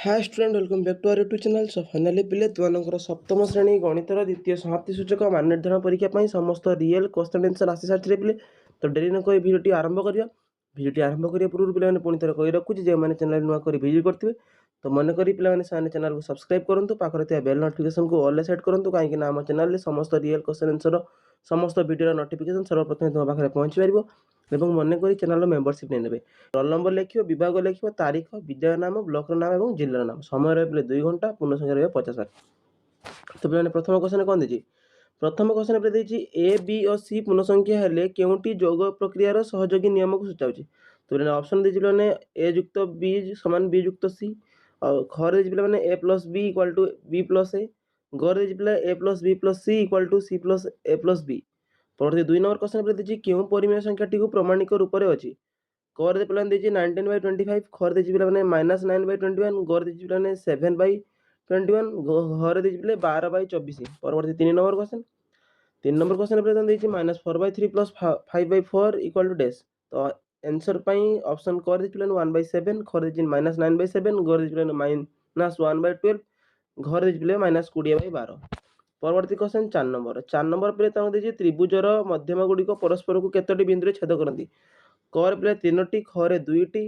Hi student welcome back to our YouTube channel. So finally पिले तुमर सप्तम श्रेणी गणितर द्वितीय समाप्ति सूचक मान निर्धारण परीक्षा समस्त रियल क्वेश्चन आंसर आसी सारी पिले। तो डेरी न कही भिडियो आरंभ करिया। भिडियो आरंभ करिया पूर्व पिला पुणी थर कही रखुची जो मैंने चैनल नुआ कर विजिट करते तो मन करी पिला चैनल को सब्सक्राइब करूँ पाखे बेल नोटिफिकेशन को ऑल सेट करूँ कहीं आम चैनल समस्त रियल क्वेश्चन आंसर समस्त भिडियो नोटिफिकेशन सर्वप्रथम तुम पाखे पहुँची पार এবং মনে করি চ্যানেল মেম্বরশিপ নিয়ে নেবে। রোল নম্বর লেখিব, বিভাগ লেখিব, তারিখ, বিদ্যালয় নাম, ব্লকর নাম এবং জিল্লার নাম। সময় রহবে 2 ঘন্টা, পূর্ণ সংখ্যা রহবে 50 মার্ক। তো পিলাମାନେ প্রথম কোশ্চেন কোন ଦେଇଛି? প্রথম কোশ্চেন पे ଦେଇଛି ए बी और सी ପୂର୍ଣ୍ଣ ସଂଖ୍ୟା ହେଲେ କେଉଁଟି ଯୋଗ ପ୍ରକ୍ରିୟାର ସହଯୋଗୀ ନିୟମକୁ ସୂଚାଉଛି? ତ ପିଲାମାନେ ଅପସନ ଦେଇଛି ପିଲାମାନେ a ଯୁକ୍ତ b ସମାନ b ଯୁକ୍ତ c, ଆଉ ଘରେ ଦେଇଛି ପିଲାମାନେ a plus b equal to b plus a, ଘରେ ଦେଇଛି ପିଲା a plus b plus c equal to c plus a plus b। পরবর্তী 2 নম্বর কোশ্চেন पे ଦେଇଛି କେଉଁ ପରିମେୟ ସଂଖ୍ୟାଟିକୁ ପ୍ରମାଣିକ ରୂପରେ ଅଛି? क ରେ ପିଲାମାନେ ଦେଇଛି 19/25, ଖ ରେ ଦେଇଛି ପିଲାମାନେ -9/21, ଗ ରେ ଦେଇଛି ପିଲାମାନେ 7/21, ଘରେ ଦେଇଛି ପିଲେ 12/24। ପରବର୍ତ୍ତୀ 3 নম্বর কোশ্চেন। 3 নম্বর কোশ্চেন पे ଦେଇଛି -4/3 + 5/4 ଇକ୍ୱାଲ ଟୁ ଡ୍ୟାଶ। ତ आंसर ପାଇଁ ଅପସନ କ ରେ ଦେଇଛି ପିଲାମାନେ 1/7, ଖ ରେ ଦେଇଛି -9/7, ଗ ରେ ଦେଇଛି ପିଲାମାନେ -1/12, ଘରେ ଦେଇଛି ପିଲାମାନେ -20/12। পরবর্তী কোশ্চেন 4 নম্বর। 4 নম্বর पे তাଙ୍କୁ ଦେଇଛି ତ୍ରିଭୁଜର ମଧ୍ୟମ ଗୁଡ଼ିକ ପରସ୍ପରକୁ କେତୋଟି ବିନ୍ଦୁରେ ଛେଦ କରନ୍ତି? କ ରେ ପିଲା 3ଟି, ଖ ରେ 2ଟି,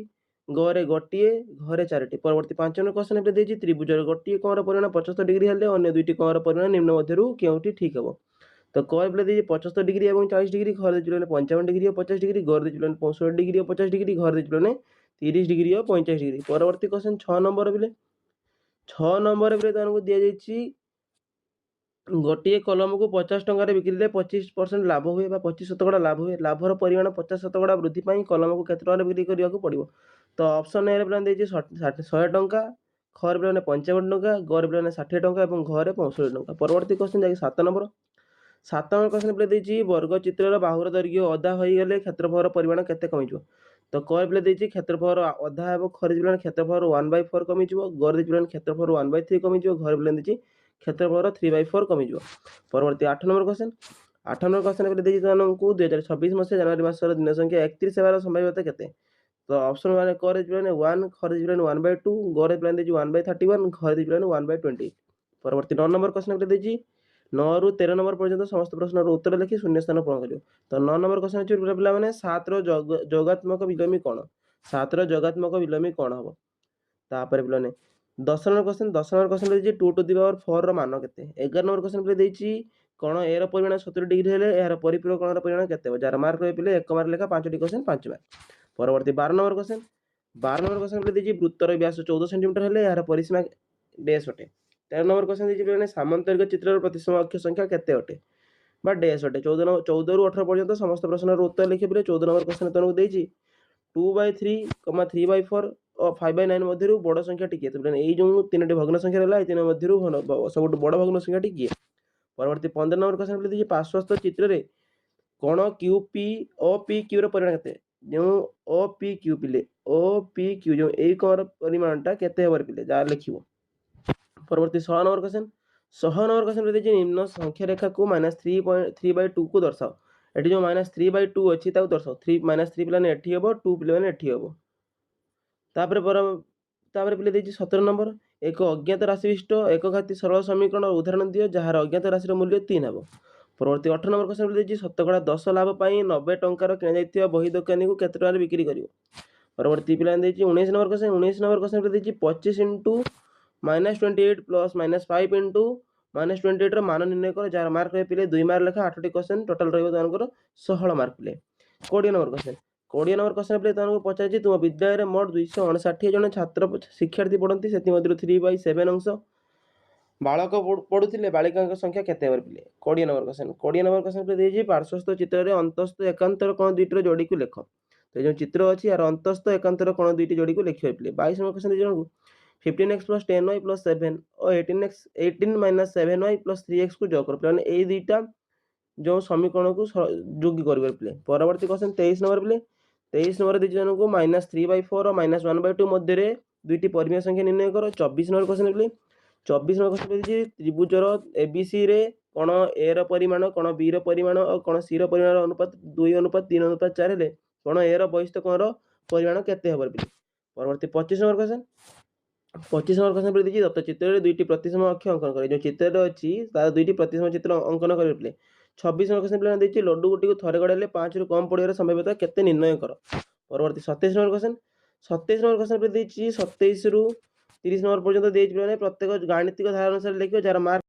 ଗ ରେ ଗୋଟିଏ, ଘ ରେ 4ଟି। ପରବର୍ତ୍ତୀ 5 নম্বর কোশ্চেন पे ଦେଇଛି ତ୍ରିଭୁଜର ଗୋଟିଏ କୋଣର ପରିମାଣ 75 ডিগ্ରୀ ହେଲେ ଅନ୍ୟ ଦୁଇଟି କୋଣର ପରିମାଣ ନିମ୍ନ ମଧ୍ୟରୁ କେଉଁଟି ଠିକ୍ ହେବ? ତ କ ରେ ପିଲା ଦେଇଛି 75 ডিগ্ରୀ ଏବଂ 40 ডিগ্ରୀ, ଖ ରେ ଦେଇଛି ପିଲାମାନେ 55 ডিগ্ରୀ ଓ 50 ডিগ্ରୀ, ଗ ରେ ଦେଇଛି ପିଲାମାନେ 65 ডিগ্ରୀ ଓ 50 ডিগ্ରୀ, ଘ ରେ ଦେଇଛି ପିଲାମାନେ 30 ডিগ্ରୀ ଓ 50 ডিগ্ରୀ। ପରବର୍ତ୍ତୀ କୋଶ୍ଚେନ 6 নম্বର ପିଲେ। 6 নম্বର ପିଲେ ତାଙ୍କୁ ଦିଆଯାଇଛି ଗୋଟିଏ କଲମକୁ 50 ଟଙ୍କାରେ ବିକିଲେ 25% ଲାଭ ହୁଏ ବା 25% ଲାଭ ହୁଏ। ଲାଭର ପରିମାଣ 50% ବୃଦ୍ଧି ପାଇଁ କଲମକୁ କେତେ ଟଙ୍କାରେ ବିକ୍ରି କରିବାକୁ ପଡ଼ିବ? ତ ଅପସନ ଏ ରେ ପିଲାମାନେ ଦେଇଛି 100 ଟଙ୍କା, ଖ ରେ ପିଲାମାନେ 55 ଟଙ୍କା, ଗ ରେ ପିଲାମାନେ 60 ଟଙ୍କା ଏବଂ ଘ ରେ 65 ଟଙ୍କା। ପରବର୍ତ୍ତୀ କୋଶ୍ଚେନ ଯାଇକି 7 নম্বର। 7 নম্বର କୋଶ୍ଚେନ ପିଲା ଦେଇଛି ବର୍ଗ ଚିତ୍ରର ବାହୁର ଦୈର୍ଘ୍ୟ ଅଧା ହୋଇଗଲେ କ୍ଷେତ୍ରଫଳର ପରିମାଣ କେତେ କମିଯିବ? ତ କ ରେ ପିଲା ଦେଇଛି କ୍ଷେତ୍ରଫଳର ଅଧା ହେବ, ଖ ରେ ପିଲାମାନେ କ୍ଷେତ୍ରଫଳର 1/4 କମିଯିବ, ଗ ରେ ଦେଇଛି ପିଲାମାନେ କ୍ଷେତ୍ରଫଳର 1/3 କମିଯିବ, ଘ ରେ ପିଲାମାନେ ଦେଇଛି କ୍ଷେତ୍ରଫଳର 3/4 କମିଯିବ। ପରବର୍ତ୍ତୀ 8 নম্বର କୋଶ୍ଚେନ। 8 নম্বର କୋଶ୍ଚେନ पे ଦେଇଛି ସେମାନଙ୍କୁ 2026 ମସିହା ଜାନୁଆରୀ ମାସର ଦିନ ସଂଖ୍ୟା 31 ହେବାର ସମ୍ଭାବ୍ୟତା କେତେ? ତ ଅପସନ ମାନେ କ ରେ ପିଲାମାନେ 1, ଖ ରେ ପିଲାମାନେ 1/2, ଗ ରେ ପିଲାମାନେ ଦେଇଛି 1/31, ଘ ରେ ଦେଇଛି ପିଲାମାନେ 1/20। ପରବର୍ତ୍ତୀ 9 নম্বର କୋଶ୍ଚେନ पे ଦେଇଛି 9 ରୁ 13 নম্বର ପର୍ଯ୍ୟନ୍ତ ସମସ୍ତ ପ୍ରଶ୍ନର ଉତ୍ତର ଲେଖି ଶୂନ୍ୟ ସ୍ଥାନ ପୂରଣ କରିବ। ତ 9 নম্বର କୋଶ୍ଚେନ ଅଛି ପିଲାମାନେ 7 ର ଯୋଗାତ୍ମକ ବିଲୋମୀ କ'ଣ? 7 ର ଯୋଗାତ୍ମକ ବିଲୋମୀ କ'ଣ ହେବ? ତାପରେ ପିଲାମାନେ 10 নম্বର କୋଶ୍ଚେନ। 10 নম্বର କୋଶ୍ଚେନ ଦେଇଛି 2 ଟୁ ଦି ପାୱାର 4 ର ମାନ କେତେ? 11 নম্বର କୋଶ୍ଚେନ पे ଦେଇଛି কোণ ଏ ର ପରିମାଣ 70 ডিগ্ରୀ ହେଲେ ଏହାର ପରିପୂରକ କୋଣର ପରିମାଣ କେତେ ହେବ? ଯାହାର ମାର୍କ ରହିଲେ 1 ମାର୍କ ଲେଖା 5ଟି କୋଶ୍ଚେନ 5 ମାର୍କ। ପରବର୍ତ୍ତୀ 12 নম্বର କୋଶ୍ଚେନ। 12 নম্বର କୋଶ୍ଚେନ पे ଦେଇଛି ବୃତ୍ତର ବ୍ୟାସ 14 ସେଣ୍ଟିମିଟର ହେଲେ ଏହାର ପରିସୀମା ଡ୍ୟାଶ ଅଟେ। 13 নম্বର କୋଶ୍ଚେନ ଦେଇଛି ପିଲାମାନେ ସାମନ୍ତରିକ ଚିତ୍ରର ପ୍ରତିସମ ଅକ୍ଷ ସଂଖ୍ୟା କେତେ ଅଟେ ବା ଡ୍ୟାଶ ଅଟେ? 14 ରୁ 18 ପର୍ଯ୍ୟନ୍ତ ସମସ୍ତ ପ୍ରଶ୍ନର ଉତ୍ତର ଲେଖିବେ। 14 নম্বର କୋଶ୍ଚେନ ତମକୁ ଦେଇଛି 2/3, 3/4 ଓ 5/9 ମଧ୍ୟରୁ ବଡ଼ ସଂଖ୍ୟାଟି କିଏ? ତ ଏଇ ଯେଉଁ ତିନୋଟି ଭଗ୍ନ ସଂଖ୍ୟା ରହିଲା ଏଇ ତିନି ମଧ୍ୟରୁ ସବୁଠୁ ବଡ଼ ଭଗ୍ନ ସଂଖ୍ୟାଟି କିଏ? ପରବର୍ତ୍ତୀ 15 নম্বର କୋଶ୍ଚେନ पे ଦେଇଛି ପାର୍ଶ୍ୱସ୍ଥ ଚିତ୍ରରେ କୋଣ QP ଓ PQ ର ପରିମାଣ କେତେ? ଯେଉଁ OPQ ପିଲେ OPQ ଯେଉଁ ଏଇ କୋଣର ପରିମାଣଟା କେତେ ହେବ ପିଲେ ଯାହା ଲେଖିବ। ପରବର୍ତ୍ତୀ 16 নম্বର କୋଶ୍ଚେନ। 16 নম্বର କୋଶ୍ଚେନ पे ଦେଇଛି ନିମ୍ନ ସଂଖ୍ୟା ରେଖାକୁ -3/2 କୁ ଦର୍ଶାଅ। ଏଠି ଯେଉଁ -3/2 ଅଛି ତାକୁ ଦର୍ଶାଅ। 3 ପିଲାମାନେ ଏଠି ହେବ, 2 ପିଲାମାନେ ଏଠି ହେବ। ତାପରେ ପିଲେ ଦେଇଛି 17 নম্বର। ଏକ ଅଜ୍ଞାତ ରାଶି ବିଶିଷ୍ଟ ଏକଘାତୀ ସରଳ ସମୀକରଣର ଉଦାହରଣ ଦିଅ ଯାହାର ଅଜ୍ଞାତ ରାଶିର ମୂଲ୍ୟ 3 ହେବ। ପରବର୍ତ୍ତୀ 18 নম্বର କୋଶ୍ଚେନ ଦେଇଛି ଶତକଡ଼ା 10 ଲାଭ ପାଇଁ 90 ଟଙ୍କାର କିଣାଯାଇଥିବା ବହି ଦୋକାନୀକୁ କେତେ ଟଙ୍କାରେ ବିକ୍ରି କରିବ? ପରବର୍ତ୍ତୀ ପିଲାମାନେ ଦେଇଛି 19 নম্বର କୋଶ୍ଚେନ। 19 নম্বର କୋଶ୍ଚେନ ଦେଇଛି 25 × -28 + -5 × -28 ର ମାନ ନିର୍ଣ୍ଣୟ କର ଯାହାର ମାର୍କ ରହିବ ପିଲେ 2 ମାର୍କ ଲେଖା 8ଟି କୋଶ୍ଚେନ ଟୋଟାଲ ରହିବ ତାଙ୍କର 16 ମାର୍କ ପିଲେ। 20 নম্বର କୋଶ୍ଚେନ। 20 নম্বର କୋଶ୍ଚେନ ପିଲେ ତାଙ୍କୁ ପଚାରିଛି ତୁମ ବିଦ୍ୟାଳୟରେ ମୋଟ 259 ଜଣ ଶିକ୍ଷାର୍ଥୀ ପଢ଼ନ୍ତି ସେଥିମଧ୍ୟରୁ 3/7 ଅଂଶ ବାଳକ ପଢୁଥିଲେ, ବାଳିକାଙ୍କ ସଂଖ୍ୟା କେତେ ହେବ ପିଲେ? 20 নম্বର କୋଶ୍ଚେନ। 20 নম্বର କୋଶ୍ଚେନ ଦେଇଛି ପାର୍ଶ୍ୱସ୍ଥ ଚିତ୍ରରେ ଅନ୍ତସ୍ଥ ଏକାନ୍ତର କୋଣ ଦୁଇଟିର ଯୋଡ଼ିକୁ ଲେଖ। ତ ଯେଉଁ ଚିତ୍ର ଅଛି ଏହାର ଅନ୍ତସ୍ଥ ଏକାନ୍ତର କୋଣ ଦୁଇଟି ଯୋଡ଼ିକୁ ଲେଖିବ ପିଲେ। 22 নম্বର କୋଶ୍ଚେନ ଦେଇଛି ଜଣକୁ 15x + 10y + 7 ଓ 18 - 7y + 3x କୁ ଯୋଗ କର। ପିଲାମାନେ ଏଇ ଦୁଇଟା ଯେଉଁ ସମୀକରଣକୁ ଯୋଗ କରିବେ ପିଲେ। ପରବର୍ତ୍ତୀ କୋଶ୍ଚେନ 23 নম্বର ପିଲେ। 23 নম্বର ଦେଇଛି ଜଣକୁ -3/4 ଓ -1/2 ମଧ୍ୟରେ ଦୁଇଟି ପରିମେୟ ସଂଖ୍ୟା ନିର୍ଣ୍ଣୟ କର। 24 নম্বର କୋଶ୍ଚେନ ପିଲେ। 24 নম্বର କୋଶ୍ଚେନ ଦେଇଛି ତ୍ରିଭୁଜର ABC ରେ କୋଣ A ର ପରିମାଣ, କୋଣ B ର ପରିମାଣ ଓ କୋଣ C ର ପରିମାଣ ଅନୁପାତ 2:3:4 ହେଲେ କୋଣ A ର ବହିସ୍ଥ କୋଣର ପରିମାଣ କେତେ ହେବ ପିଲେ? ପରବର୍ତ୍ତୀ 25 নম্বର କୋଶ୍ଚେନ। 25 ନମ୍ବର କ୍ୱେଶ୍ଚନ ପେପର ଦେଇଛି ଦତ୍ତ ଚିତ୍ରରେ 2ଟି ପ୍ରତିସମ ଅକ୍ଷ ଅଙ୍କନ କରେ। ଯେଉଁ ଚିତ୍ରରେ ଅଛି ତାର 2ଟି ପ୍ରତିସମ ଚିତ୍ର ଅଙ୍କନ କରିବେ ପିଲେ। 26 ନମ୍ବର କ୍ୱେଶ୍ଚନ ପିଲାଙ୍କୁ ଦେଇଛି ଲଡୁ ଗୋଟିକୁ ଥରେ ଗଡ଼ାଇଲେ 5ରୁ କମ୍ ପଡ଼ିବାର ସମ୍ଭାବ୍ୟତା କେତେ ନିର୍ଣ୍ଣୟ କର। ପରବର୍ତ୍ତୀ 27 ନମ୍ବର କ୍ୱେଶ୍ଚନ। 27 ନମ୍ବର କ୍ୱେଶ୍ଚନ ଦେଇଛି 27ରୁ 30 ନମ୍ବର ପର୍ଯ୍ୟନ୍ତ ଦେଇଛି ପିଲାମାନେ ପ୍ରତ୍ୟେକ ଗାଣିତିକ ଧାରା ଅନୁସାରେ ଲେଖିବ ଯାହାର ମାର୍କ